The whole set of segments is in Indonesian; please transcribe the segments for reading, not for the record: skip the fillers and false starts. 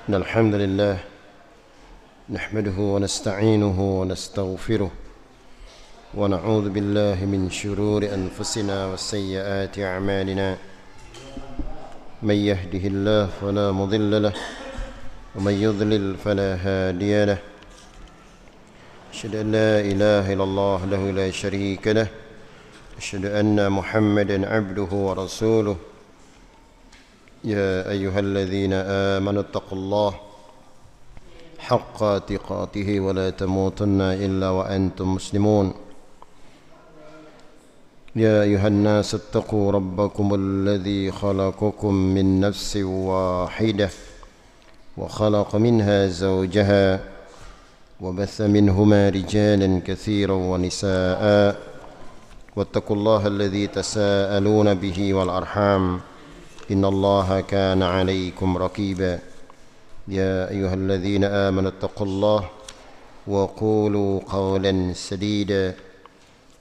إن الحمد لله نحمده ونستعينه ونستغفره ونعوذ بالله من شرور أنفسنا وسيئات أعمالنا من يهده الله فلا مضل له ومن يضلل فلا هادي له أشهد أن لا إله إلا الله وحده لا شريك له أشهد أن محمدا عبده ورسوله يا أيها الذين آمنوا اتقوا الله حق تقاته ولا تموتن إلا وأنتم مسلمون يا أيها الناس اتقوا ربكم الذي خلقكم من نفس واحدة وخلق منها زوجها وبث منهما رجالا كثيرا ونساء واتقوا الله الذي تساءلون به والأرحام إن الله كان عليكم رقيبا يا أيها الذين آمنوا اتقوا الله وقولوا قولا سديدا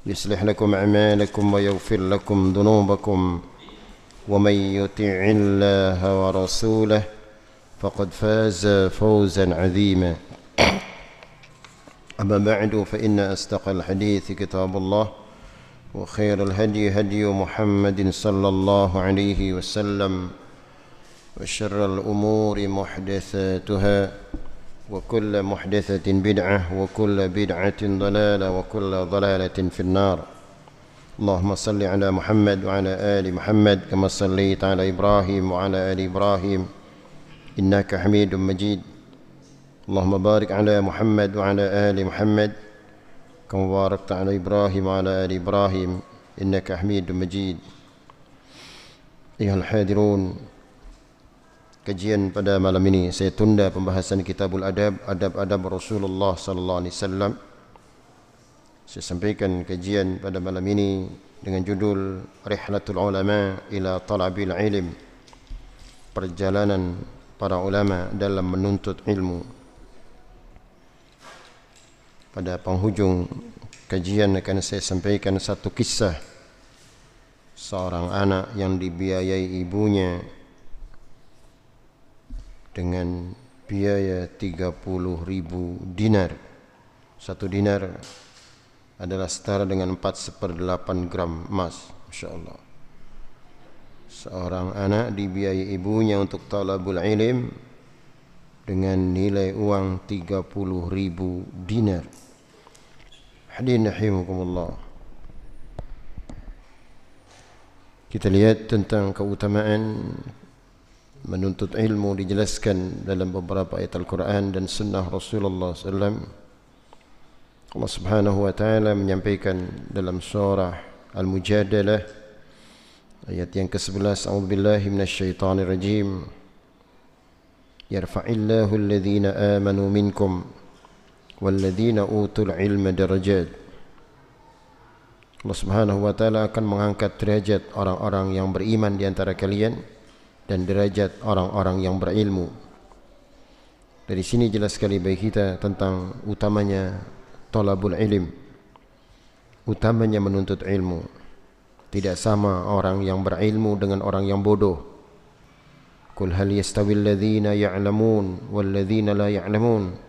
يصلح لكم أعمالكم ويغفر لكم ذنوبكم ومن يطع الله ورسوله فقد فاز فوزا عظيما أما بعد فإن أصدق الحديث كتاب الله وخير الهدي هدي محمد صلى الله عليه وسلم وشر الأمور محدثاتها وكل محدثة بدعة وكل بدعة ضلالة وكل ضلالة في النار اللهم صل على محمد وعلى آل محمد كما صليت على إبراهيم وعلى آل إبراهيم إنك حميد مجيد اللهم بارك على محمد وعلى آل محمد كما باركت على إبراهيم وعلى آل إبراهيم إنك حميد مجيد أيها الحاضرون. Kajian pada malam ini saya tunda pembahasan Kitabul Adab, adab-adab Rasulullah sallallahu alaihi wasallam. Saya sampaikan kajian pada malam ini dengan judul Rihlatul Ulama ila Talabil Ilm. Perjalanan para ulama dalam menuntut ilmu. Pada penghujung kajian akan saya sampaikan satu kisah seorang anak yang dibiayai ibunya dengan biaya 30.000 dinar. Satu dinar adalah setara dengan 4/8 gram emas. Masya Allah. Seorang anak dibiayai ibunya untuk talabul ilm dengan nilai uang 30.000 dinar. Hadirin rahimakumullah. Kita lihat tentang keutamaan menuntut ilmu dijelaskan dalam beberapa ayat Al-Quran dan sunnah Rasulullah SAW. Allah Subhanahu wa taala menyampaikan dalam surah Al-Mujadalah ayat yang ke-11, A'udzubillahi minasyaitonir rajim. Yarfa'illahu alladhina amanu minkum walladzina utul ilma darajat. Allah Subhanahu wa taala akan mengangkat derajat orang-orang yang beriman di antara kalian dan derajat orang-orang yang berilmu. Dari sini jelas sekali bagi kita tentang utamanya talabul ilm, utamanya menuntut ilmu. Tidak sama orang yang berilmu dengan orang yang bodoh. Qul hal yastawil ladzina ya'lamun wal ladzina la ya'lamun.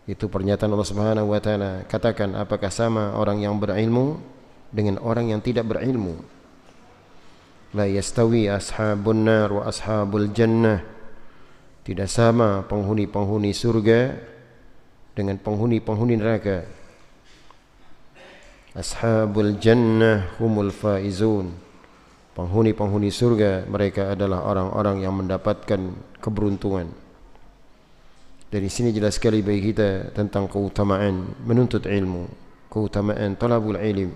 Itu pernyataan Allah Subhanahu wa taala. Katakan, apakah sama orang yang berilmu dengan orang yang tidak berilmu? La yastawi ashabun nar wa ashabul jannah. Tidak sama penghuni-penghuni surga dengan penghuni-penghuni neraka. Ashabul jannah humul faizun. Penghuni-penghuni surga mereka adalah orang-orang yang mendapatkan keberuntungan. Dari sini jelas sekali bagi kita tentang keutamaan menuntut ilmu, keutamaan talabul ilm.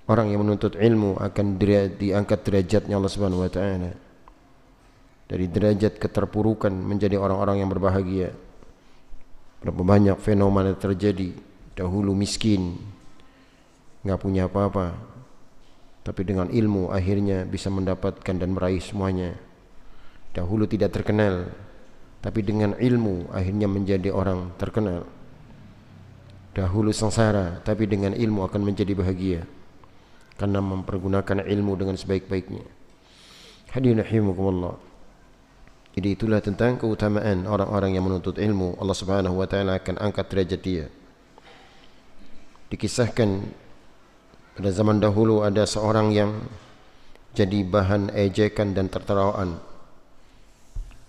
Orang yang menuntut ilmu akan diangkat derajatnya Allah Subhanahu wa taala. Dari derajat keterpurukan menjadi orang-orang yang berbahagia. Berapa banyak fenomena terjadi. Dahulu miskin, enggak punya apa-apa, tapi dengan ilmu akhirnya bisa mendapatkan dan meraih semuanya. Dahulu tidak terkenal, tapi dengan ilmu akhirnya menjadi orang terkenal. Dahulu sengsara, tapi dengan ilmu akan menjadi bahagia karena mempergunakan ilmu dengan sebaik-baiknya. Hadirin rahimakumullah. Jadi itulah tentang keutamaan orang-orang yang menuntut ilmu. Allah Subhanahu wa taala akan angkat derajat dia. Dikisahkan pada zaman dahulu ada seorang yang jadi bahan ejekan dan tertawaan.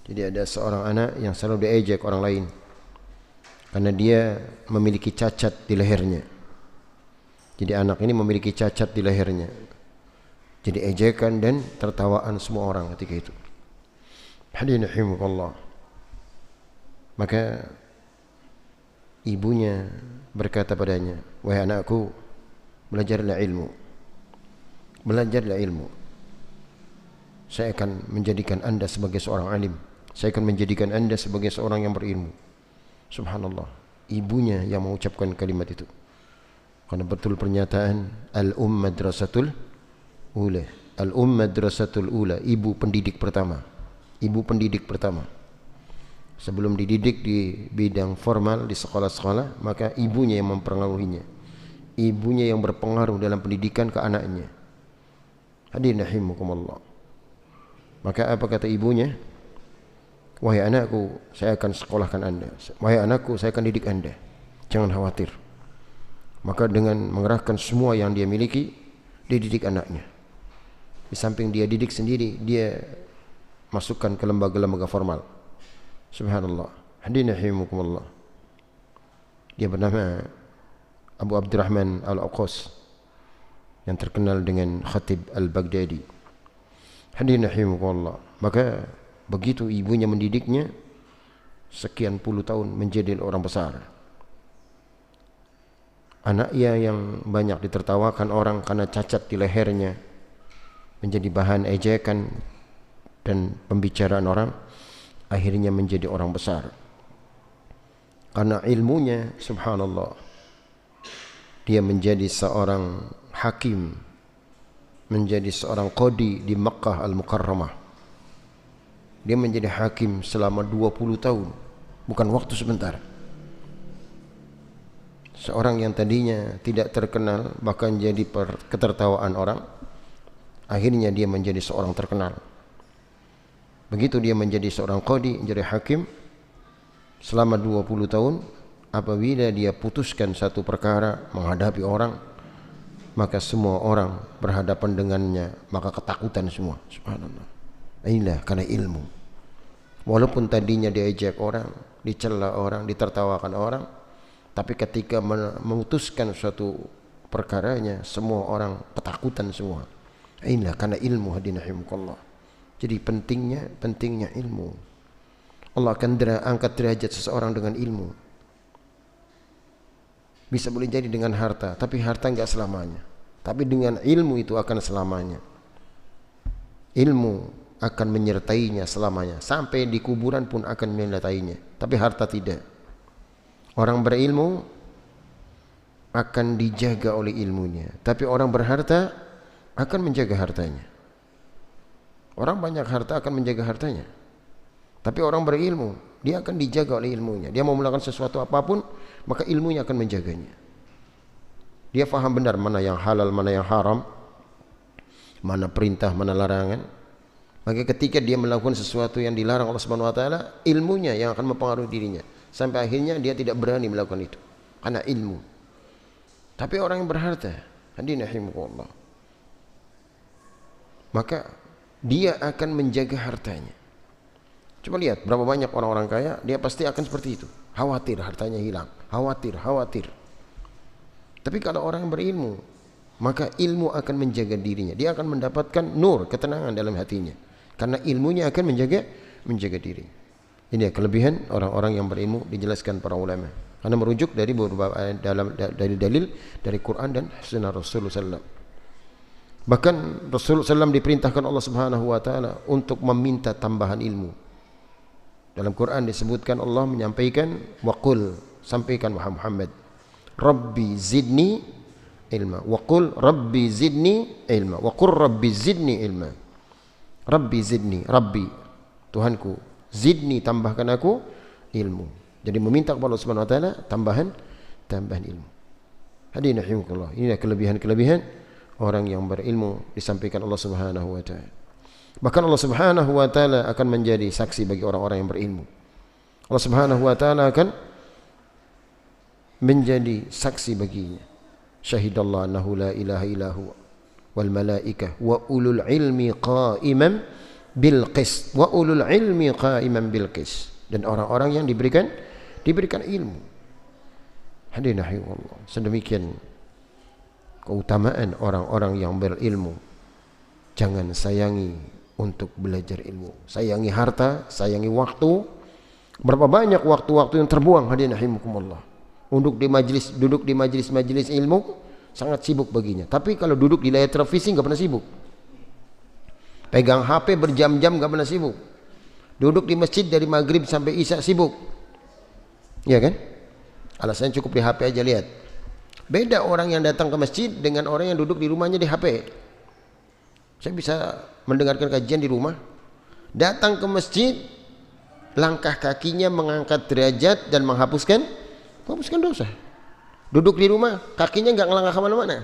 Jadi ada seorang anak yang selalu diejek orang lain karena dia memiliki cacat di lehernya. Jadi anak ini memiliki cacat di lehernya. Jadi ejekan dan tertawaan semua orang ketika itu. Hadirin rahimakumullah. Maka ibunya berkata padanya, "Wahai anakku, belajarlah ilmu. Belajarlah ilmu. Saya akan menjadikan anda sebagai seorang alim. Saya akan menjadikan anda sebagai seorang yang berilmu." Subhanallah. Ibunya yang mengucapkan kalimat itu. Karena betul pernyataan al-madrasatul ula. Al-madrasatul ula, ibu pendidik pertama. Ibu pendidik pertama. Sebelum dididik di bidang formal di sekolah-sekolah, maka ibunya yang mempengaruhinya. Ibunya yang berpengaruh dalam pendidikan ke anaknya. Hadirin rahimakumullah. Maka apa kata ibunya? "Wahai anakku, saya akan sekolahkan anda. Wahai anakku, saya akan didik anda. Jangan khawatir." Maka dengan mengerahkan semua yang dia miliki, dia didik anaknya. Di samping dia didik sendiri, dia masukkan ke lembaga-lembaga formal. Subhanallah. Hadirin rahimakumullah. Dia bernama Abu Abdurrahman Al-Aqas yang terkenal dengan Khatib Al-Baghdadi. Hadirin rahimakumullah. Maka begitu ibunya mendidiknya, sekian puluh tahun menjadi orang besar. Anaknya yang banyak ditertawakan orang karena cacat di lehernya, menjadi bahan ejekan dan pembicaraan orang, akhirnya menjadi orang besar. Karena ilmunya, subhanallah, dia menjadi seorang hakim, menjadi seorang qadi di Makkah Al-Mukarramah. Dia menjadi hakim selama 20 tahun, bukan waktu sebentar. Seorang yang tadinya tidak terkenal, bahkan jadi ketertawaan orang, akhirnya dia menjadi seorang terkenal. Begitu dia menjadi seorang qadi, menjadi hakim selama 20 tahun, apabila dia putuskan satu perkara menghadapi orang, maka semua orang berhadapan dengannya, maka ketakutan semua. Subhanallah. Inilah karena ilmu. Walaupun tadinya diejek orang, dicela orang, ditertawakan orang, tapi ketika memutuskan suatu perkaranya, semua orang ketakutan semua. Inilah karena ilmu. Hadirin rahimakumullah. Jadi pentingnya ilmu. Allah akan angkat derajat seseorang dengan ilmu. Bisa boleh jadi dengan harta, tapi harta enggak selamanya. Tapi dengan ilmu itu akan selamanya. Ilmu akan menyertainya selamanya. Sampai di kuburan pun akan menyertainya. Tapi harta tidak. Orang berilmu akan dijaga oleh ilmunya. Tapi orang berharta akan menjaga hartanya. Orang banyak harta akan menjaga hartanya. Tapi orang berilmu, dia akan dijaga oleh ilmunya. Dia mau melakukan sesuatu apapun, maka ilmunya akan menjaganya. Dia faham benar mana yang halal, mana yang haram, mana perintah, mana larangan. Maka ketika dia melakukan sesuatu yang dilarang Allah Subhanahu wa taala, ilmunya yang akan mempengaruhi dirinya. Sampai akhirnya dia tidak berani melakukan itu karena ilmu. Tapi orang yang berharta, hadirin rahimakumullah, maka dia akan menjaga hartanya. Coba lihat berapa banyak orang-orang kaya, dia pasti akan seperti itu. Khawatir hartanya hilang, khawatir. Tapi kalau orang berilmu, maka ilmu akan menjaga dirinya. Dia akan mendapatkan nur, ketenangan dalam hatinya. Karena ilmunya akan menjaga diri. Ini kelebihan orang-orang yang berilmu, dijelaskan para ulama. Karena merujuk dari beberapa dalil dari Quran dan sunnah Rasulullah SAW. Bahkan Rasulullah SAW diperintahkan Allah Subhanahu wa taala untuk meminta tambahan ilmu. Dalam Quran disebutkan Allah menyampaikan waqul, sampaikan Muhammad, Rabbi zidni ilma. Waqul Rabbi zidni ilma. Waqul Rabbi zidni ilma. Rabbi zidni, Rabbi Tuhanku, zidni tambahkan aku ilmu. Jadi meminta kepada Allah Subhanahu wa taala tambahan ilmu. Hadirin rahimakumullah. Inilah kelebihan-kelebihan orang yang berilmu disampaikan Allah Subhanahu wa taala. Bahkan Allah Subhanahu wa taala akan menjadi saksi bagi orang-orang yang berilmu. Allah Subhanahu wa taala akan menjadi saksi baginya. Syahidallahu annahu la ilaha illahu wal malaikah wa ulul ilmi qa'iman bil qist. Wa ulul ilmi qa'iman bil qist. Dan orang-orang yang diberikan ilmu. Hadirin Allah. Sedemikian keutamaan orang-orang yang berilmu. Jangan sayangi untuk belajar ilmu. Sayangi harta, sayangi waktu. Berapa banyak waktu-waktu yang terbuang, hadirin rahimakumullah. Duduk di majelis ilmu sangat sibuk baginya. Tapi kalau duduk di layar televisi enggak pernah sibuk. Pegang HP berjam-jam enggak pernah sibuk. Duduk di masjid dari maghrib sampai isya sibuk. Ya kan? Alasannya cukup di HP aja, lihat. Beda orang yang datang ke masjid dengan orang yang duduk di rumahnya di HP. Saya bisa mendengarkan kajian di rumah, datang ke masjid, langkah kakinya mengangkat derajat dan menghapuskan dosa. Duduk di rumah, kakinya nggak ngelangkah kemana-mana,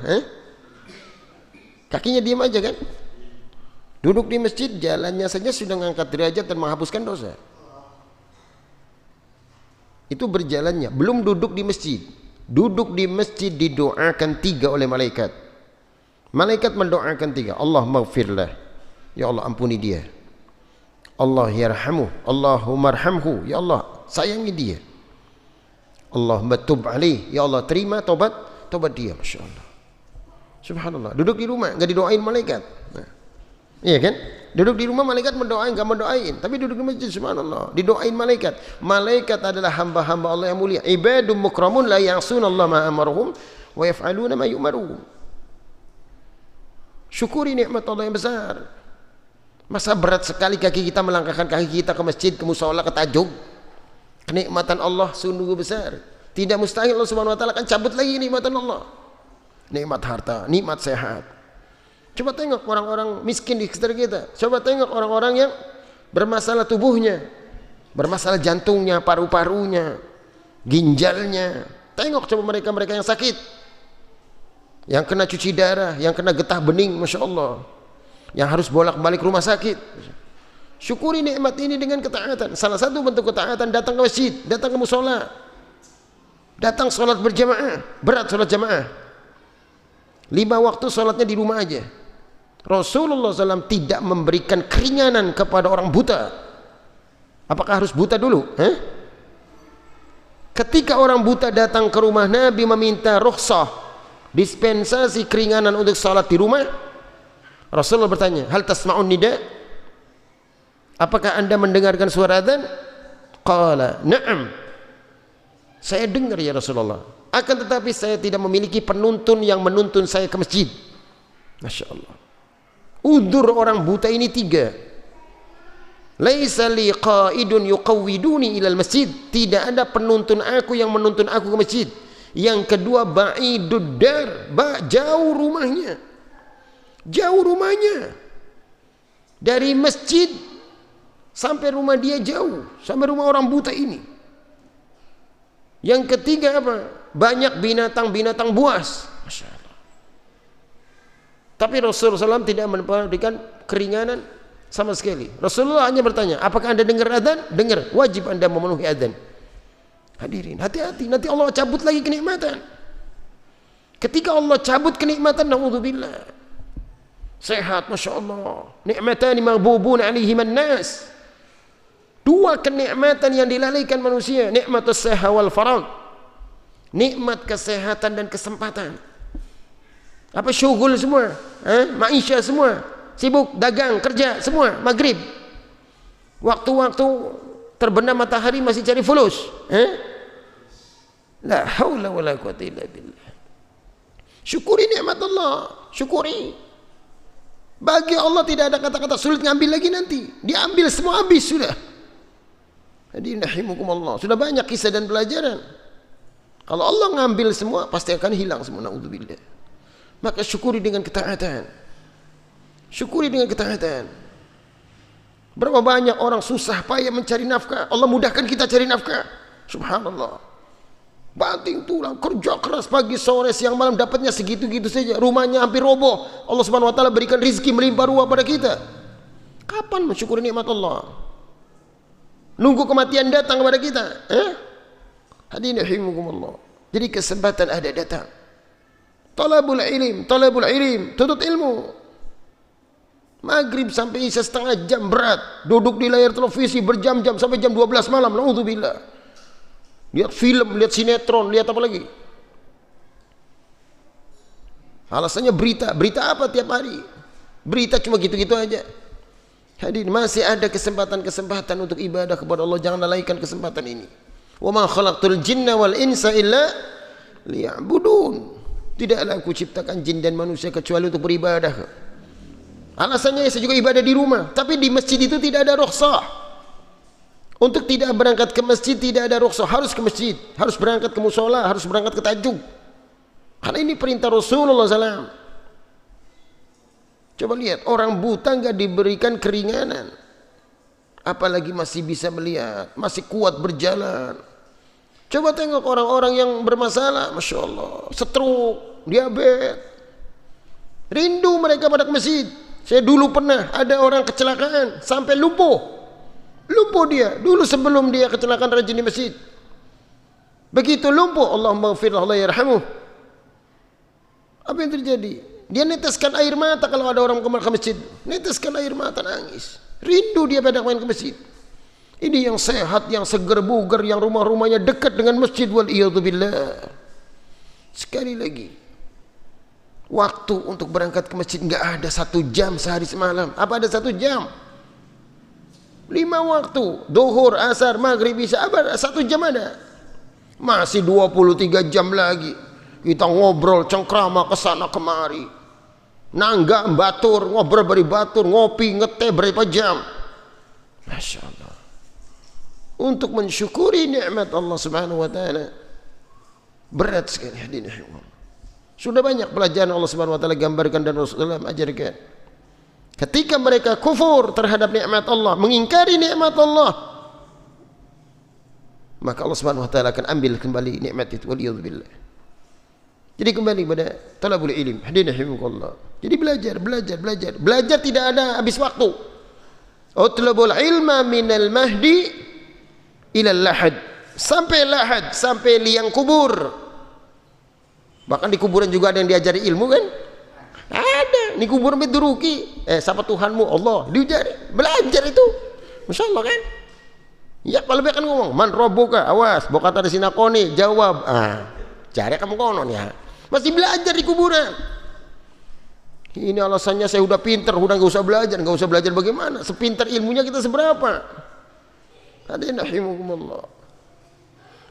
kakinya diam aja kan. Duduk di masjid, jalannya saja sudah mengangkat derajat dan menghapuskan dosa. Itu berjalannya, belum duduk di masjid. Duduk di masjid didoakan 3 oleh malaikat. Malaikat mendoakan 3. Allah maghfirlah, ya Allah ampuni dia. Allah yarhamuh, Allahumma arhamhu, ya Allah sayangi dia. Allahumma tub alaih, ya Allah terima tobat dia. Masya Allah, subhanallah. Duduk di rumah nggak didoain malaikat. Iya kan? Duduk di rumah malaikat mendoain, nggak mendoain. Tapi duduk di masjid, subhanallah, didoain malaikat. Malaikat adalah hamba-hamba Allah yang mulia. Ibadum mukramun la ya'sunallaha ma amaruhum wa yaf'aluna ma yu'marun. Syukuri nikmat Allah yang besar. Masa berat sekali kaki kita melangkahkan kaki kita ke masjid, ke mushola, ke tajuk. Kenikmatan Allah sungguh besar. Tidak mustahil Allah Subhanahu wa taala akan cabut lagi nikmatan Allah. Nikmat harta, nikmat sehat. Coba tengok orang-orang miskin di sekitar kita. Coba tengok orang-orang yang bermasalah tubuhnya, bermasalah jantungnya, paru-parunya, ginjalnya. Tengok coba mereka yang sakit, yang kena cuci darah, yang kena getah bening, masya Allah, yang harus bolak-balik rumah sakit. Syukuri nikmat ini dengan ketaatan. Salah satu bentuk ketaatan datang ke masjid, datang ke musola, datang sholat berjamaah. Berat sholat jamaah, 5 waktu sholatnya di rumah aja. Rasulullah SAW tidak memberikan keringanan kepada orang buta. Apakah harus buta dulu? Ketika orang buta datang ke rumah Nabi meminta rukhsah, dispensasi keringanan untuk sholat di rumah, Rasulullah bertanya, hal tasma'un nida? Apakah anda mendengarkan suara adzan? Qala na'am, saya dengar ya Rasulullah, akan tetapi saya tidak memiliki penuntun yang menuntun saya ke masjid. Masya Allah. Udzur orang buta ini 3. Laisa li qaidun yuqawwiduni ilal masjid, tidak ada penuntun aku yang menuntun aku ke masjid. Yang kedua, ba'idud dar, jauh rumahnya. Jauh rumahnya. Dari masjid sampai rumah dia jauh, sampai rumah orang buta ini. Yang ketiga apa? Banyak binatang-binatang buas. Masya Allah. Tapi Rasulullah SAW tidak memberikan keringanan sama sekali. Rasulullah hanya bertanya, apakah anda dengar adzan? Dengar, wajib anda memenuhi adzan. Hadirin, hati-hati, nanti Allah cabut lagi kenikmatan. Ketika Allah cabut kenikmatan, na'udzubillah, sehat, masya Allah, nikmatani maghbubun alaihiman nas. 2 kenikmatan yang dilalaikan manusia, nikmatus seha wal farag, nikmat kesehatan dan kesempatan. Apa syughul semua, maisha semua, sibuk dagang, kerja semua, maghrib, waktu-waktu terbenam matahari masih cari fulus. La haula wala quwwata illa billah. Syukuri nikmat Allah, syukuri. Bagi Allah tidak ada kata-kata sulit ngambil lagi nanti. Diambil semua, habis sudah. Hadirin rahimakumullah, sudah banyak kisah dan pelajaran. Kalau Allah ngambil semua, pasti akan hilang semua, naudzubillah. Maka syukuri dengan ketaatan. Syukuri dengan ketaatan. Berapa banyak orang susah payah mencari nafkah, Allah mudahkan kita cari nafkah. Subhanallah. Banting tulang, kerja keras pagi, sore, siang, malam, dapatnya segitu-gitu saja. Rumahnya hampir roboh. Allah Subhanahu wa taala berikan rizki melimpah ruah pada kita. Kapan mensyukuri nikmat Allah? Nunggu kematian datang kepada kita? Hadirin rahimakumullah. Jadi kesempatan ada datang. Talabul ilm, tuntut ilmu. Maghrib sampai isya setengah jam berat, duduk di layar televisi berjam-jam sampai jam 12 malam. Naudzubillah. Lihat film, lihat sinetron, lihat apa lagi? Alasannya berita apa tiap hari? Berita cuma gitu-gitu aja. Hadirin, masih ada kesempatan untuk ibadah kepada Allah. Jangan lalaikan kesempatan ini. Wa ma khalaqtul jinna wal insa illa liya'budun. Tidaklah aku ciptakan jin dan manusia kecuali untuk beribadah. Alasannya saya juga ibadah di rumah, tapi di masjid itu tidak ada rukhsah. Untuk tidak berangkat ke masjid tidak ada rukhsah, harus ke masjid, harus berangkat ke musola, harus berangkat ke tahajud. Karena ini perintah Rasulullah SAW. Coba lihat, orang buta nggak diberikan keringanan, apalagi masih bisa melihat, masih kuat berjalan. Coba tengok orang-orang yang bermasalah, Masya Allah, stroke, diabetes, rindu mereka pada masjid. Saya dulu pernah ada orang kecelakaan sampai lumpuh dia dulu sebelum dia kecelakaan rajin di masjid. Begitu lumpuh, Allahumma ghfirlah, Allah yarhamuh. Apa yang terjadi? Dia neteskan air mata kalau ada orang ke masjid, neteskan air mata, nangis, rindu dia pada main ke masjid. Ini yang sehat, yang seger bugar, yang rumah-rumahnya dekat dengan masjid. Wal iyadzubillah. Sekali lagi, waktu untuk berangkat ke masjid nggak ada 1 jam sehari semalam. Apa ada 1 jam? 5 waktu, duhur, asar, maghrib, isya, apa 1 jam ada? Masih 23 jam lagi kita ngobrol cengkrama kesana kemari, nangga batur, ngobrol beri batur, ngopi ngeteh berapa jam. Masya Allah. Untuk mensyukuri nikmat Allah Subhanahu wa taala berat sekali, hadirin. Sudah banyak pelajaran Allah Subhanahu wa taala gambarkan dan Rasulullah ajarkan. Ketika mereka kufur terhadap nikmat Allah, mengingkari nikmat Allah, maka Allah Subhanahu wa taala akan ambil kembali nikmat itu. Waliyadzubillah. Jadi kembali pada talabul ilm, hadirin rahimakumullah. Jadi belajar tidak ada habis waktu. Utlubul ilma minal mahdi ilal lahad. Sampai lahad, sampai liang kubur. Bahkan di kuburan juga ada yang diajari ilmu kan? Ada. Di kuburan Duruki. Siapa Tuhanmu? Allah. Diajari. Belajar itu. Masya Allah kan? Ya kalau kan ngomong, man robbuka, awas, bokata ada sinakoni, jawab. Cari kamu konon ya. Masih belajar di kuburan. Ini alasannya saya udah pinter, udah nggak usah belajar bagaimana? Sepintar ilmunya kita seberapa? Hadirin rahimakumullah.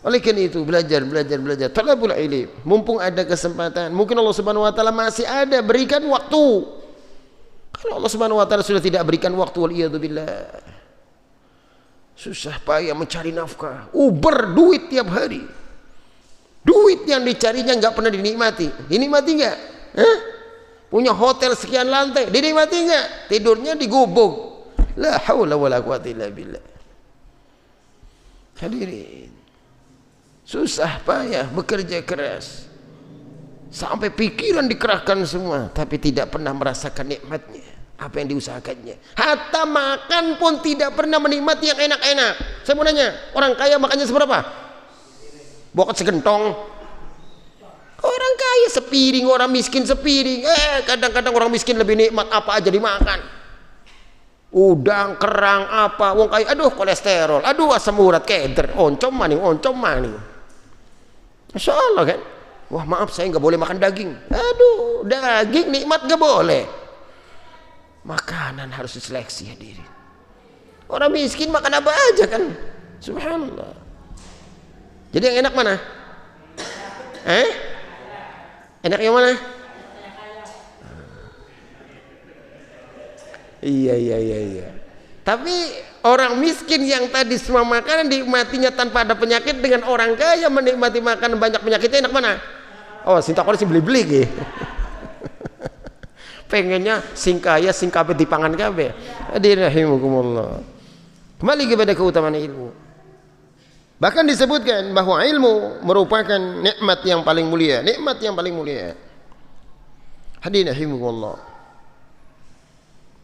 Oleh karena itu belajar. Talabul ilm. Mumpung ada kesempatan, mungkin Allah Subhanahu wa taala masih ada berikan waktu. Kalau Allah Subhanahu wa taala sudah tidak berikan waktu, wal iyadzubillah, susah payah mencari nafkah, uber duit tiap hari. Duit yang dicarinya nggak pernah dinikmati. Dinikmati nggak? Punya hotel sekian lantai, dinikmati nggak? Tidurnya di gubuk. La haula wala quwata illa billah. Hadirin, susah payah bekerja keras sampai pikiran dikerahkan semua, tapi tidak pernah merasakan nikmatnya apa yang diusahakannya. Hatta makan pun tidak pernah menikmati yang enak-enak. Saya mau nanya, orang kaya makannya seberapa? Bokat segentong. Orang kaya sepiring, orang miskin sepiring. Kadang-kadang orang miskin lebih nikmat apa aja dimakan. Udang, kerang, apa. Wong kaya, aduh kolesterol, aduh asam urat, keder, oncom maning. Masya Allah kan. Wah maaf saya nggak boleh makan daging. Aduh, daging nikmat nggak boleh. Makanan harus diseleksi, hadirin. Orang miskin makan apa aja kan. Subhanallah. Jadi yang enak mana? Enak yang mana? Iya. Tapi orang miskin yang tadi semua makanan dinikmatinya tanpa ada penyakit, dengan orang kaya menikmati makanan banyak penyakitnya, enak mana? Oh, sintakon sih beli-beli gitu. Pengennya sing kaya sing kabeh dipangan kabeh. Hadirin rahimakumullah. Kembali kepada keutamaan ilmu. Bahkan disebutkan bahwa ilmu merupakan nikmat yang paling mulia, Hadirin rahimakumullah.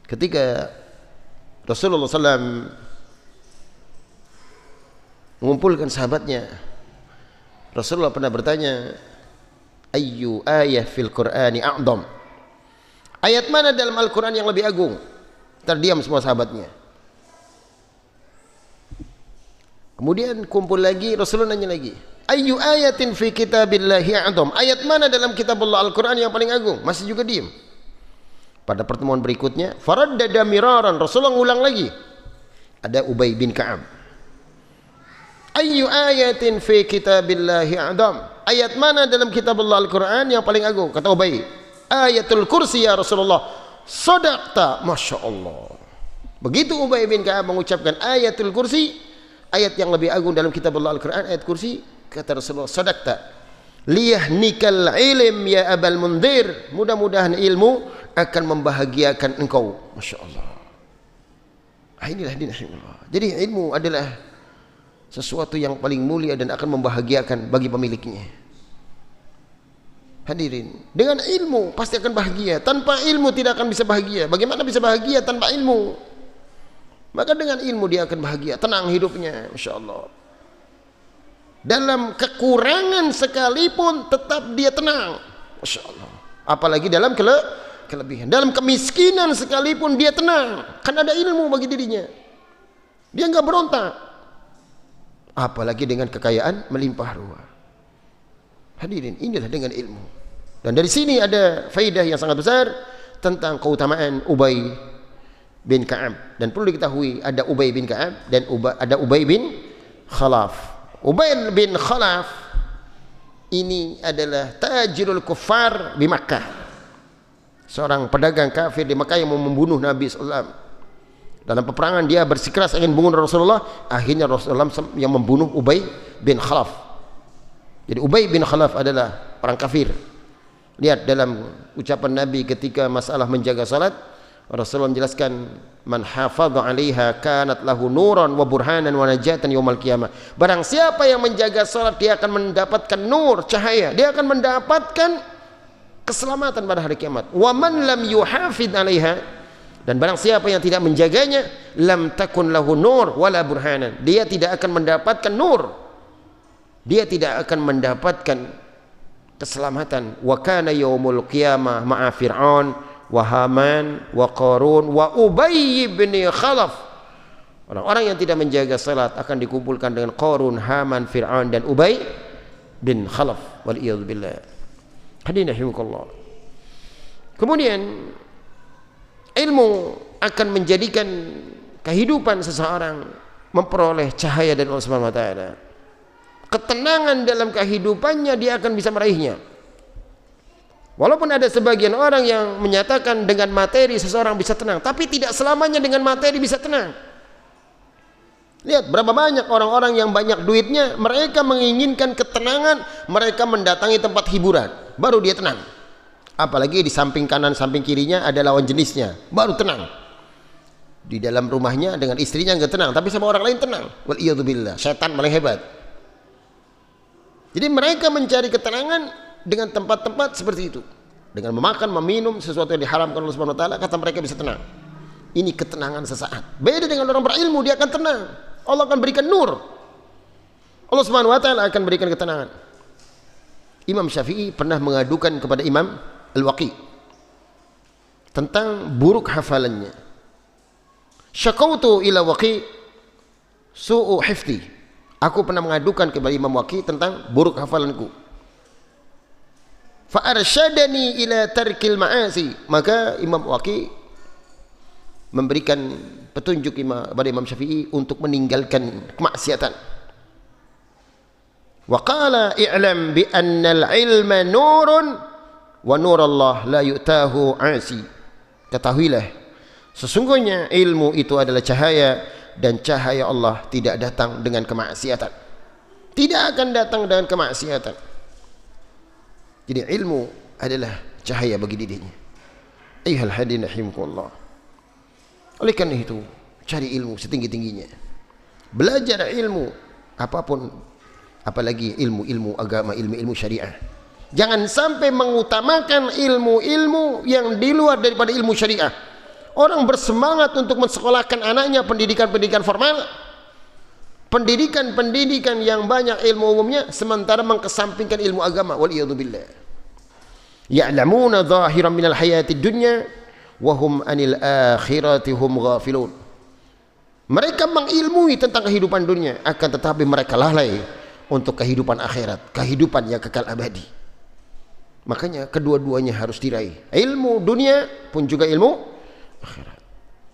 Ketika Rasulullah SAW mengumpulkan sahabatnya. Rasulullah pernah bertanya, ayyu ayah fil Qur'ani a'dham? Ayat mana dalam Al-Quran yang lebih agung? Terdiam semua sahabatnya. Kemudian kumpul lagi, Rasulullah nanya lagi, ayyu ayatin fi kitabillahi a'dham? Ayat mana dalam kitabullah Al-Quran yang paling agung? Masih juga diam. Pada pertemuan berikutnya, faraddada miraran, Rasulullah ngulang lagi. Ada Ubay bin Ka'ab. Ayyu ayatin fi kitabillahi a'dham? Ayat mana dalam kitabullah Al-Quran yang paling agung? Kata Ubay, ayatul kursi ya Rasulullah. Sadaqta, Masya Allah. Begitu Ubay bin Ka'ab mengucapkan ayatul kursi, ayat yang lebih agung dalam kitabullah Al-Quran, ayat kursi, kata Rasulullah, sadaqta. Liyahnikal ilm ya Abal Mundhir. Mudah-mudahan ilmu akan membahagiakan engkau. Masya Allah. Inilah dinahimullah. Jadi ilmu adalah sesuatu yang paling mulia dan akan membahagiakan bagi pemiliknya. Hadirin, dengan ilmu pasti akan bahagia. Tanpa ilmu tidak akan bisa bahagia. Bagaimana bisa bahagia tanpa ilmu? Maka dengan ilmu dia akan bahagia, tenang hidupnya, Masya Allah. Dalam kekurangan sekalipun tetap dia tenang, Masya Allah. Apalagi dalam kelebihan. Dalam kemiskinan sekalipun dia tenang, kan ada ilmu bagi dirinya. Dia enggak berontak. Apalagi dengan kekayaan melimpah ruah. Hadirin, inilah dengan ilmu. Dan dari sini ada faidah yang sangat besar tentang keutamaan Ubay bin Ka'ab. Dan perlu diketahui ada Ubay bin Ka'ab dan ada Ubay bin Khalaf. Ubay bin Khalaf ini adalah tajirul kuffar di Makkah. Seorang pedagang kafir di Makkah yang mau membunuh Nabi SAW. Dalam peperangan dia bersikeras ingin membunuh Rasulullah. Akhirnya Rasulullah yang membunuh Ubay bin Khalaf. Jadi Ubay bin Khalaf adalah orang kafir. Lihat dalam ucapan Nabi ketika masalah menjaga salat, Rasulullah menjelaskan, man hafadha 'alaiha kanat lahu nuran wa burhanan wa najatan yaumil qiyamah. Barang siapa yang menjaga salat dia akan mendapatkan nur, cahaya. Dia akan mendapatkan keselamatan pada hari kiamat. Wa man lam yuhafidh 'alaiha, dan barang siapa yang tidak menjaganya, lam takun lahu nur wala burhanan. Dia tidak akan mendapatkan nur. Dia tidak akan mendapatkan keselamatan. Wa kana yaumul qiyamah ma'a Fir'aun wa Haman wa Qarun wa Ubay bin Khalaf. Orang-orang yang tidak menjaga salat akan dikumpulkan dengan Qarun, Haman, Fir'aun dan Ubay bin Khalaf. Wal iyad billah. Hadirin rahimakumullah. Kemudian ilmu akan menjadikan kehidupan seseorang memperoleh cahaya dari Allah Subhanahu wa taala. Ketenangan dalam kehidupannya dia akan bisa meraihnya. Walaupun ada sebagian orang yang menyatakan dengan materi seseorang bisa tenang, tapi tidak selamanya dengan materi bisa tenang. Lihat berapa banyak orang-orang yang banyak duitnya, mereka menginginkan ketenangan, mereka mendatangi tempat hiburan, baru dia tenang. Apalagi di samping kanan samping kirinya ada lawan jenisnya, baru tenang. Di dalam rumahnya dengan istrinya enggak tenang, tapi sama orang lain tenang. Wal iyad billah, setan paling hebat. Jadi mereka mencari ketenangan dengan tempat-tempat seperti itu. Dengan memakan, meminum sesuatu yang diharamkan Allah Subhanahu wa taala, kata mereka bisa tenang. Ini ketenangan sesaat. Beda dengan orang berilmu, dia akan tenang. Allah akan berikan nur. Allah Subhanahu wa taala akan berikan ketenangan. Imam Syafi'i pernah mengadukan kepada Imam Al-Waqi tentang buruk hafalannya. Syakautu ila Waqi su'u hifdi. Aku pernah mengadukan kepada Imam Waqi tentang buruk hafalanku. Fa arsyadani ila tarkil ma'asi. Maka Imam Waqi memberikan petunjuk kepada Imam Syafi'i untuk meninggalkan kemaksiatan. Wa qala i'lam bi annal ilma nurun wa nurallah la yu'tahu 'asi. Ketahuilah sesungguhnya ilmu itu adalah cahaya, dan cahaya Allah tidak datang dengan kemaksiatan. Tidak akan datang dengan kemaksiatan. Jadi ilmu adalah cahaya bagi dirinya. Ayyuhal hadirin rahimakumullah. Oleh karena itu, cari ilmu setinggi-tingginya. Belajar ilmu apapun, apalagi ilmu-ilmu agama, ilmu-ilmu syariah. Jangan sampai mengutamakan ilmu-ilmu yang di luar daripada ilmu syariah. Orang bersemangat untuk mensekolahkan anaknya pendidikan-pendidikan formal, pendidikan-pendidikan yang banyak ilmu umumnya, sementara mengkesampingkan ilmu agama. Waliyadzubillah. Ya'lamuna zahiran minal hayatid dunya wa hum anil akhirati hum ghafilun. Mereka mengilmui tentang kehidupan dunia, akan tetapi mereka lalai untuk kehidupan akhirat, kehidupan yang kekal abadi. Makanya kedua-duanya harus diraih. Ilmu dunia pun juga ilmu akhirat.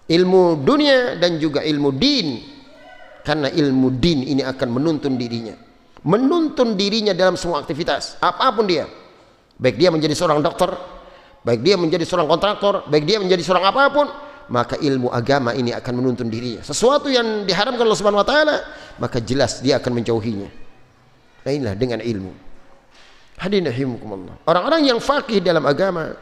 Ilmu dunia dan juga ilmu din. Karena ilmu din ini akan menuntun dirinya. Menuntun dirinya dalam semua aktivitas. Apapun dia. Baik dia menjadi seorang dokter, baik dia menjadi seorang kontraktor, baik dia menjadi seorang apapun, maka ilmu agama ini akan menuntun dirinya. Sesuatu yang diharamkan Allah Subhanahu wa taala, maka jelas dia akan menjauhinya. Nah, inilah dengan ilmu. Hadirin rahimakumullah. Orang-orang yang faqih dalam agama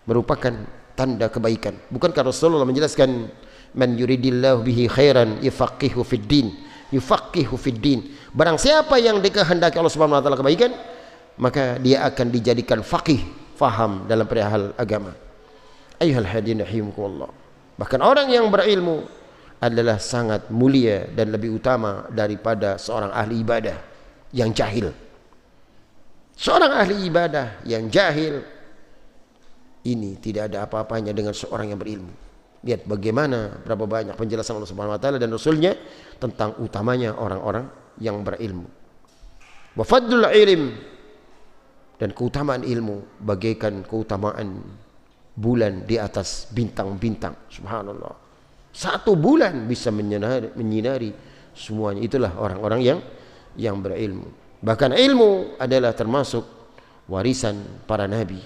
merupakan tanda kebaikan. Bukankah Rasulullah menjelaskan, man yuridillahu bihi khairan yufaqihu fid din, yufaqihu fid din. Barang siapa yang dikehendaki Allah Subhanahu wa taala kebaikan, maka dia akan dijadikan faqih, faham dalam perihal agama. Ayyuhal hadirin rahimakumullah. Bahkan orang yang berilmu adalah sangat mulia dan lebih utama daripada seorang ahli ibadah yang jahil. Seorang ahli ibadah yang jahil ini tidak ada apa-apanya dengan seorang yang berilmu. Lihat bagaimana berapa banyak penjelasan Allah Subhanahu wa taala dan Rasulnya tentang utamanya orang-orang yang berilmu. Wa fadlul ilm, dan keutamaan ilmu bagaikan keutamaan bulan di atas bintang-bintang. Subhanallah. Satu bulan bisa menyinari semuanya. Itulah orang-orang yang berilmu. Bahkan ilmu adalah termasuk warisan para nabi.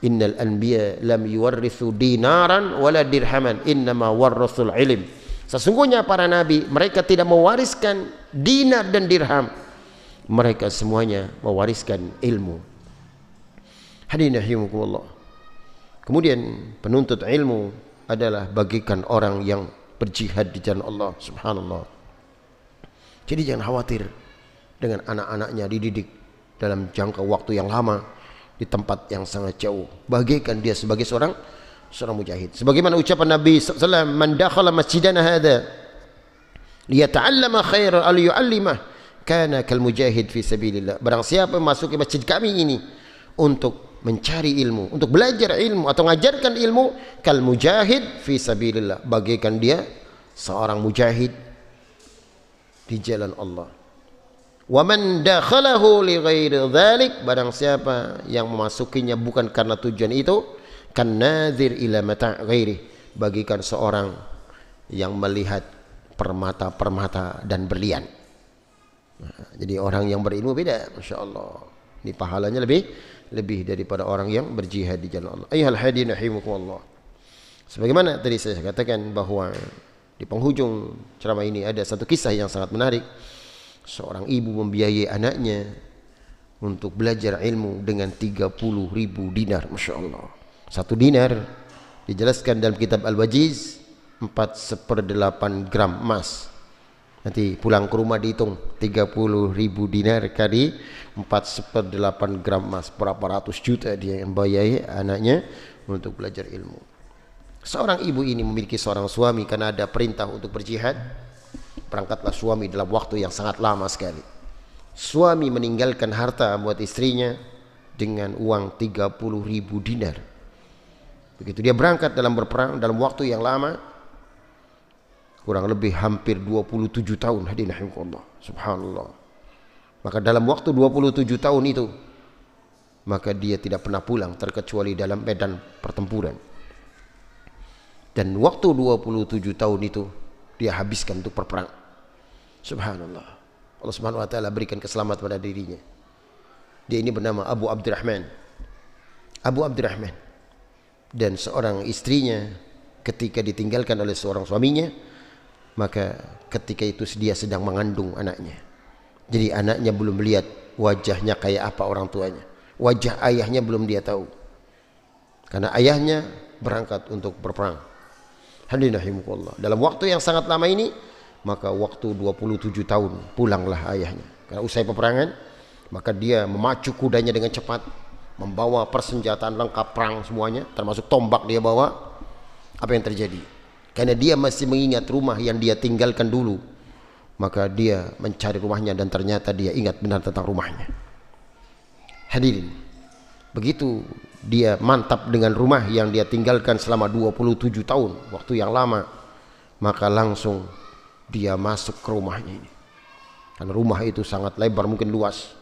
Innal anbiya lam yuwarrithu dinaran wala dirhaman, innama warrathul ilm. Sesungguhnya para nabi, mereka tidak mewariskan dinar dan dirham. Mereka semuanya mewariskan ilmu. Hadirin rahimakumullah. Kemudian penuntut ilmu adalah bagikan orang yang berjihad di jalan Allah Subhanallah. Jadi jangan khawatir dengan anak-anaknya dididik dalam jangka waktu yang lama di tempat yang sangat jauh. Bagaikan dia sebagai seorang mujahid. Sebagaimana ucapan Nabi SAW, man dakhala masjidana hadha liyata'allama khairan al yu'allimah kana kal mujahid fi sabilillah. Barang siapa memasuki masjid kami ini untuk mencari ilmu, untuk belajar ilmu atau mengajarkan ilmu, kal mujahid fi sabilillah, bagaikan dia seorang mujahid di jalan Allah. Wa man dakhalahu li ghairi dzalik, barang siapa yang memasukinya bukan karena tujuan itu, kan nadzir ila mata' ghairi, bagikan seorang yang melihat permata-permata dan berlian. Nah, jadi orang yang berilmu beda, masyaallah. Ini pahalanya lebih daripada orang yang berjihad di jalan Allah. Ayyuhal hadirin rahimakumullah. Sebagaimana tadi saya katakan bahwa di penghujung ceramah ini ada satu kisah yang sangat menarik. Seorang ibu membiayai anaknya untuk belajar ilmu dengan 30.000 dinar. Masya Allah. Satu dinar dijelaskan dalam kitab Al-Wajiz 4/8 gram emas. Nanti pulang ke rumah dihitung 30.000 dinar kali 4/8 gram emas, berapa ratus juta dia yang membiayai anaknya untuk belajar ilmu. Seorang ibu ini memiliki seorang suami karena ada perintah untuk berjihad. Berangkatlah suami dalam waktu yang sangat lama sekali. Suami meninggalkan harta buat istrinya dengan uang 30.000 dinar. Begitu dia berangkat dalam berperang dalam waktu yang lama, kurang lebih hampir 27 tahun. Hadirin rahimakumullah. Subhanallah. Maka dalam waktu 27 tahun itu, maka dia tidak pernah pulang terkecuali dalam medan pertempuran. Dan waktu 27 tahun itu dia habiskan untuk berperang. Subhanallah. Allah Subhanahu wa taala berikan keselamatan pada dirinya. Dia ini bernama Abu Abdurrahman. Abu Abdurrahman. Dan seorang istrinya ketika ditinggalkan oleh seorang suaminya, maka ketika itu dia sedang mengandung anaknya. Jadi anaknya belum melihat wajahnya kayak apa orang tuanya. Wajah ayahnya belum dia tahu. Karena ayahnya berangkat untuk berperang. Hadirin rahimakumullah. Dalam waktu yang sangat lama ini, maka waktu 27 tahun pulanglah ayahnya. Karena usai peperangan, maka dia memacu kudanya dengan cepat membawa persenjataan lengkap perang semuanya, termasuk tombak dia bawa. Apa yang terjadi? Karena dia masih mengingat rumah yang dia tinggalkan dulu, maka dia mencari rumahnya dan ternyata dia ingat benar tentang rumahnya. Hadirin, begitu dia mantap dengan rumah yang dia tinggalkan selama 27 tahun, waktu yang lama, maka langsung dia masuk ke rumahnya ini. Karena rumah itu sangat lebar, mungkin luas.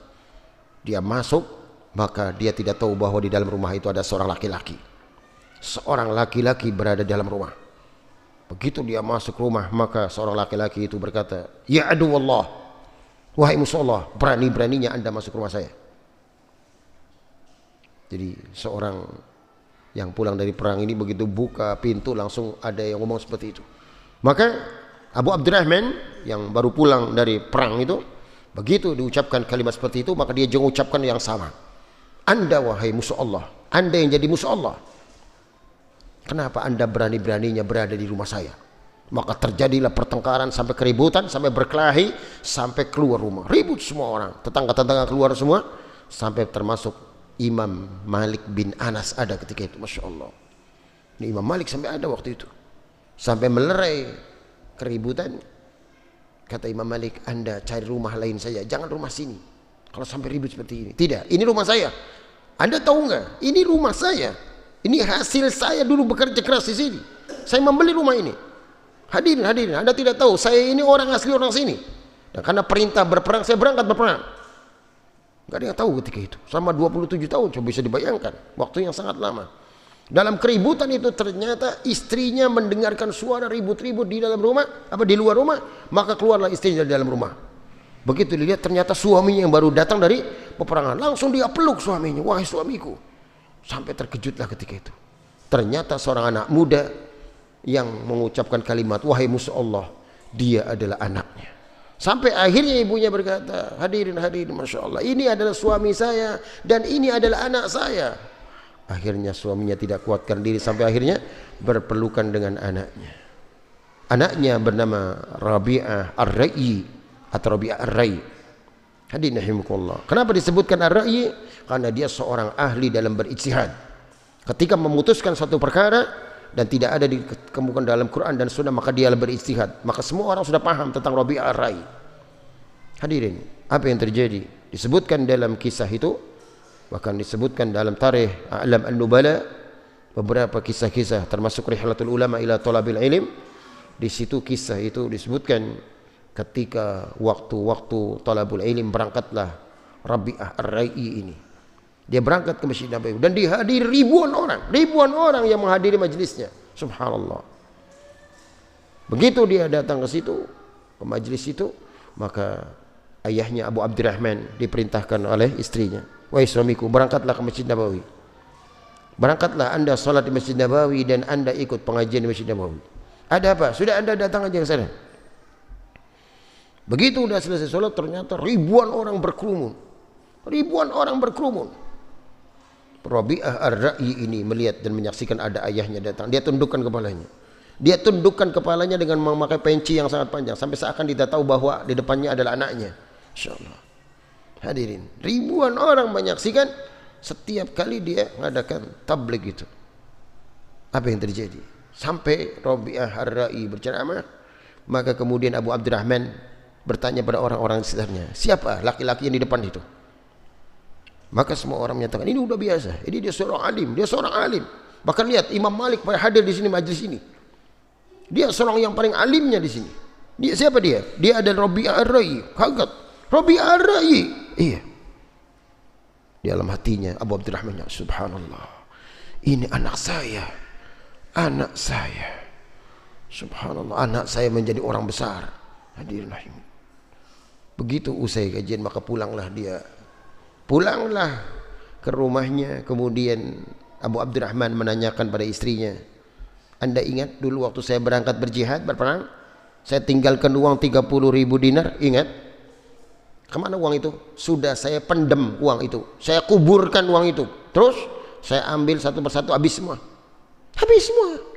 Dia masuk, maka dia tidak tahu bahwa di dalam rumah itu ada seorang laki-laki. Seorang laki-laki berada di dalam rumah. Begitu dia masuk rumah, maka seorang laki-laki itu berkata, "Ya aduwallah, wahai musuh Allah, berani-beraninya Anda masuk rumah saya." Jadi seorang yang pulang dari perang ini begitu buka pintu langsung ada yang ngomong seperti itu. Maka Abu Abdurrahman yang baru pulang dari perang itu, begitu diucapkan kalimat seperti itu, maka dia juga mengucapkan yang sama. "Anda wahai musuh Allah, Anda yang jadi musuh Allah, kenapa Anda berani-beraninya berada di rumah saya?" Maka terjadilah pertengkaran sampai keributan, sampai berkelahi, sampai keluar rumah. Ribut semua orang, tetangga-tetangga keluar semua, sampai termasuk Imam Malik bin Anas ada ketika itu. Masya Allah, ini Imam Malik sampai ada waktu itu, sampai melerai keributan. Kata Imam Malik, "Anda cari rumah lain saja, jangan rumah sini kalau sampai ribut seperti ini." "Tidak, ini rumah saya. Anda tahu nggak, ini rumah saya, ini hasil saya dulu bekerja keras di sini, saya membeli rumah ini." Hadirin, Anda tidak tahu saya ini orang asli orang sini, dan karena perintah berperang saya berangkat berperang. Gak ada yang tahu ketika itu. Selama 27 tahun, coba bisa dibayangkan, waktu yang sangat lama. Dalam keributan itu ternyata istrinya mendengarkan suara ribut-ribut di dalam rumah, di luar rumah, maka keluarlah istrinya dari dalam rumah. Begitu dilihat ternyata suaminya yang baru datang dari peperangan, langsung dia peluk suaminya, "Wahai suamiku." Sampai terkejutlah ketika itu. Ternyata seorang anak muda yang mengucapkan kalimat, "Wahai musuh Allah," dia adalah anaknya. Sampai akhirnya ibunya berkata, hadirin, Masya Allah, "Ini adalah suami saya dan ini adalah anak saya." Akhirnya suaminya tidak kuatkan diri, sampai akhirnya berpelukan dengan anaknya. Anaknya bernama Rabi'ah Ar-Ra'yi atau Rabi'ah Ar-Ra'yi. Hadirin rahimakumullah. Kenapa disebutkan Ar-Ra'yi? Karena dia seorang ahli dalam berijtihad. Ketika memutuskan suatu perkara dan tidak ada ditemukan dalam Quran dan Sunnah, maka dia berijtihad. Maka semua orang sudah paham tentang Rabi'ah Ar-Ra'yi. Hadirin, apa yang terjadi? Disebutkan dalam kisah itu, bahkan disebutkan dalam tarikh A'lam An-Nubala, beberapa kisah-kisah termasuk Rihlatul Ulama ila Thalabil Ilm. Di situ kisah itu disebutkan ketika waktu-waktu Thalabul Ilm, berangkatlah Rabi'ah Ar-Ra'yi ini. Dia berangkat ke Masjid Nabawi dan dihadiri ribuan orang yang menghadiri majelisnya. Subhanallah. Begitu dia datang ke situ, ke majelis itu, maka ayahnya Abu Abdurrahman diperintahkan oleh istrinya, "Wahai suamiku, berangkatlah ke Masjid Nabawi. Berangkatlah Anda salat di Masjid Nabawi dan Anda ikut pengajian di Masjid Nabawi." "Ada apa?" "Sudah, Anda datang aja ke sana." Begitu sudah selesai salat, ternyata ribuan orang berkerumun. Rabi'ah Ar-Ra'yi ini melihat dan menyaksikan ada ayahnya datang. Dia tundukkan kepalanya dengan memakai penci yang sangat panjang, sampai seakan tidak tahu bahwa di depannya adalah anaknya. Insyaallah. Hadirin, ribuan orang menyaksikan setiap kali dia mengadakan tabligh itu. Apa yang terjadi? Sampai Rabi'ah Ar-Ra'yi berceramah, maka kemudian Abu Abdurrahman bertanya pada orang-orang di sekitarnya, "Siapa laki-laki yang di depan itu?" Maka semua orang menyatakan, "Ini udah biasa, ini dia seorang alim. Bahkan lihat Imam Malik hadir di sini majlis ini. Dia seorang yang paling alimnya di sini." Dia siapa dia? Dia adalah Rabi'ah Ar-Ra'yi. Kaget. Rabi'ah Ar-Ra'yi. Iya. Di dalam hatinya Abu Abdurrahman, subhanallah, ini anak saya. Subhanallah, anak saya menjadi orang besar. Hadirin rahim. Begitu usai kajian, maka pulanglah ke rumahnya. Kemudian Abu Abdurrahman menanyakan pada istrinya, "Anda ingat dulu waktu saya berangkat berjihad, berperang, saya tinggalkan uang 30.000 dinar, ingat? Kemana uang itu? Sudah saya pendem uang itu, saya kuburkan uang itu, terus saya ambil satu persatu, habis semua.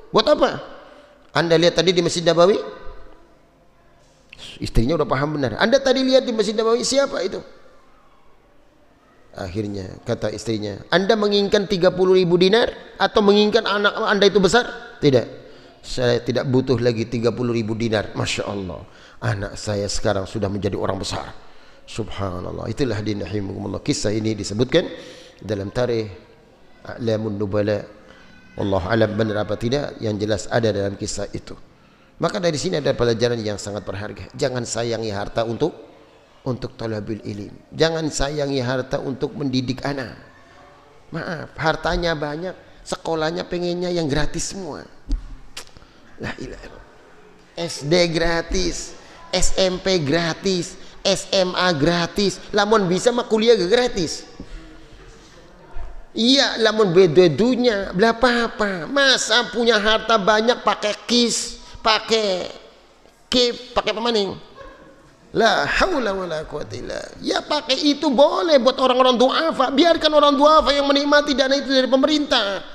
Buat apa? Anda lihat tadi di Masjid Nabawi?" Istrinya udah paham benar. "Anda tadi lihat di Masjid Nabawi, siapa itu?" Akhirnya kata istrinya, Anda menginginkan 30.000 dinar atau menginginkan anak Anda itu besar? Tidak, saya tidak butuh lagi 30.000 dinar. Masya Allah, anak saya sekarang sudah menjadi orang besar. Subhanallah. Itulah dinahimukumullah. Kisah ini disebutkan dalam tarikh A'lamun Nubala. Allah alam benar apa tidak, yang jelas ada dalam kisah itu. Maka dari sini ada pelajaran yang sangat berharga. Jangan sayangi harta untuk talabul ilm. Jangan sayangi harta untuk mendidik anak. Maaf, hartanya banyak, sekolahnya pengennya yang gratis semua. La ilaha illallah. SD gratis, SMP gratis, SMA gratis. Lamun bisa mah kuliah gratis. Iya, lamun bedunya bela apa? Masa punya harta banyak pakai kis, pakai kip, pakai pemaning? La haula wala quwata illa. Ya pakai itu boleh buat orang-orang duafa. Biarkan orang duafa yang menikmati dana itu dari pemerintah.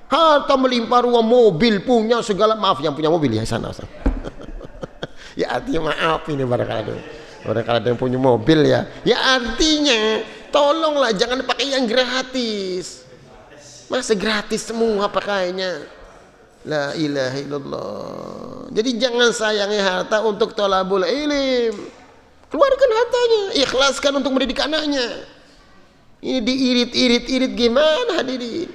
Harta melimpah ruah, mobil punya segala. Maaf yang punya mobil ya sana. Ya artinya maaf ini barangkali ada yang punya mobil ya. Ya artinya tolonglah jangan pakai yang gratis. Masa gratis semua pakainya. La ilaha illallah. Jadi jangan sayangi harta untuk thalabul ilm. Keluarkan hartanya, ikhlaskan untuk mendidik anaknya. Ini diirit-irit gimana hadirin?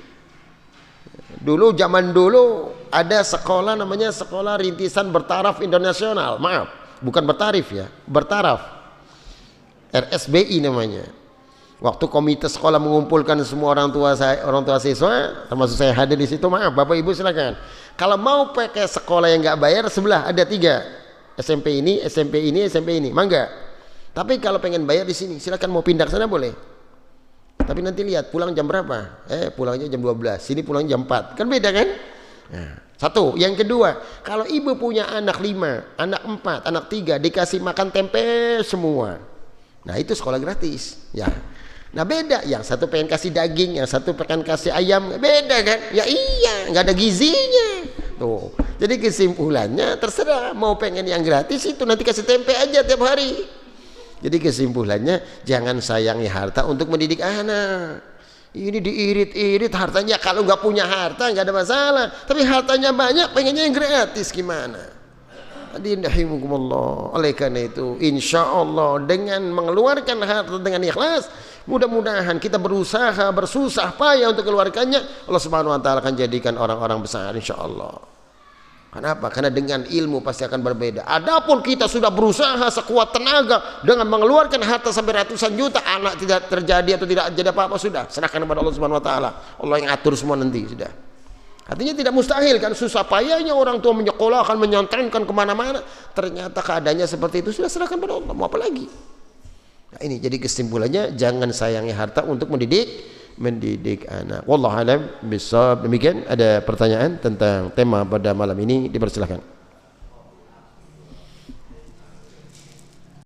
Dulu zaman dulu ada sekolah namanya Sekolah Rintisan Bertaraf Internasional. Maaf, bukan bertarif ya, bertaraf. RSBI namanya. Waktu komite sekolah mengumpulkan semua orang tua siswa, termasuk saya hadir di situ. Maaf, Bapak Ibu silakan. Kalau mau pakai sekolah yang nggak bayar, sebelah ada 3. SMP ini, SMP ini, SMP ini. Mangga. Tapi kalau pengen bayar di sini, silakan, mau pindah ke sana boleh. Tapi nanti lihat pulang jam berapa. Pulangnya jam 12. Sini pulang jam 4. Kan beda kan? Nah, satu. Yang kedua, kalau ibu punya anak 5, anak 4, anak 3 dikasih makan tempe semua. Nah, itu sekolah gratis. Ya. Nah beda, yang satu pengen kasih daging, yang satu pengen kasih ayam, beda kan? Ya iya, nggak ada gizinya. Tuh, jadi kesimpulannya terserah, mau pengen yang gratis itu nanti kasih tempe aja tiap hari. Jadi kesimpulannya jangan sayangi harta untuk mendidik anak. Ini diirit-irit hartanya, kalau nggak punya harta nggak ada masalah, tapi hartanya banyak pengennya yang gratis gimana? Hadirin oleh karena itu insya Allah dengan mengeluarkan harta dengan ikhlas, mudah-mudahan kita berusaha bersusah payah untuk keluarkannya, Allah Subhanahu wa taala akan jadikan orang-orang besar insya Allah. Kenapa? Karena dengan ilmu pasti akan berbeda. Adapun kita sudah berusaha sekuat tenaga dengan mengeluarkan harta sampai ratusan juta, anak tidak terjadi atau tidak jadi apa-apa, sudah serahkan kepada Allah Subhanahu wa taala. Allah yang atur semua nanti sudah. Artinya tidak mustahil kan, susah payahnya orang tua menyekolahkan, menyantrenkan kemana-mana, ternyata keadaannya seperti itu, sudah serahkan pada Allah, mau apa lagi? Nah ini jadi kesimpulannya, jangan sayangi harta untuk mendidik anak. Wallahu a'lam bishawab. Demikian, ada pertanyaan tentang tema pada malam ini, dipersilakan.